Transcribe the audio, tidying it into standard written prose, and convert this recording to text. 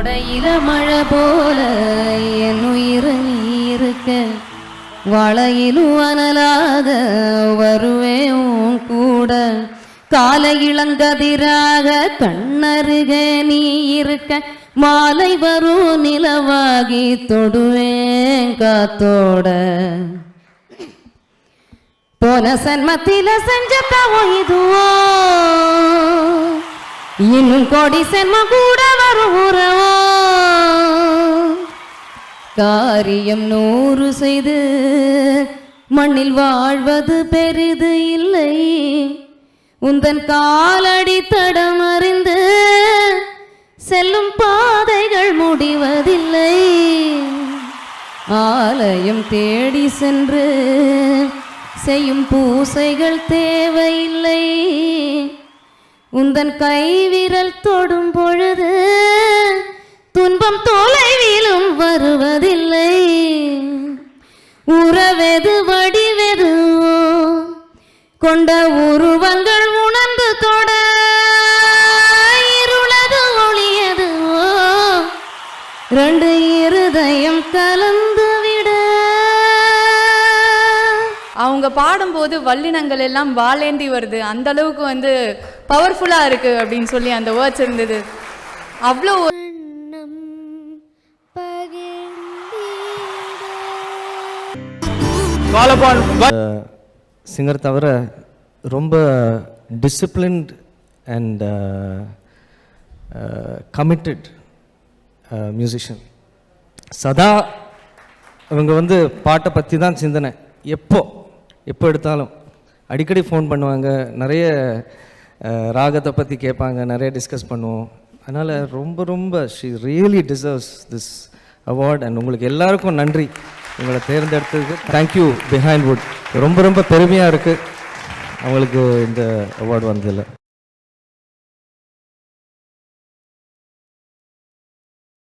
கொடையில மழை போல என் உயிர் நீ இருக்க, வளையிலும் அனலாக வருவேன் உன் கூட, காலை இளங்கதிராக கண்ணருக நீ இருக்க, மாலை வரும் நிலவாகி தொடுவேன் காத்தோட. போன சன்மத்தில செஞ்ச தவம் இதுவோ, இன்னும் கோடி சென்மம் கூட வரும் உறவோ. காரியம் 100 செய்து மண்ணில் வாழ்வது பெரிது இல்லை, உந்தன் காலடி தடம் அறிந்து செல்லும் பாதைகள் முடிவதில்லை. ஆலயம் தேடி சென்று செய்யும் பூசைகள் தேவையில்லை, உந்தன் கைவிரல் தொடும் பொழுது துன்பம் தொலைவிலும் வருவதில்லை. உறவெது வடிவெது கொண்ட உருவங்கள் உணர்ந்து தொட, இருளது ஒளியது ரெண்டு இருதயம் கலந்து விட. அவங்க பாடும்போது வல்லினங்கள் எல்லாம் வாலேந்தி வருது, அந்த அளவுக்கு பவர்ஃபுல்லாக இருக்குது அப்படின்னு சொல்லி அந்த வேர்ட்ஸ் இருந்தது. அவ்வளோ சிங்கர் தவிர ரொம்ப டிசிப்ளின்ட் அண்ட் கமிட்டட் மியூசிஷியன். சதா இவங்க பாட்டை பற்றி தான் சிந்தனை. எப்போ எடுத்தாலும் அடிக்கடி ஃபோன் பண்ணுவாங்க, நிறைய ராகத்தை பற்றி கேட்பாங்க, நிறைய டிஸ்கஸ் பண்ணுவோம். அதனால் ரொம்ப she really deserves this award. And உங்களுக்கு எல்லாருக்கும் நன்றி உங்களை தேர்ந்தெடுத்ததுக்கு. Thank you behind would. ரொம்ப பெருமையாக இருக்குது அவங்களுக்கு இந்த அவார்டு வந்ததில்லை.